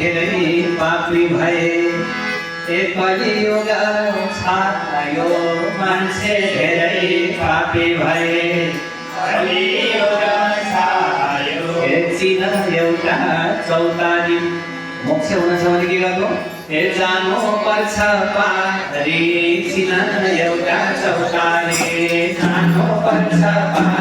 धेरै पापी भए कलियुग छायो मान्छे धेरै पापी भए एकछिन एउटा चौतारी मोक्ष हुन छ भने के गर्नु जानु पर्छ पारी एकछिन एउटा चौतारी जानु पर्छ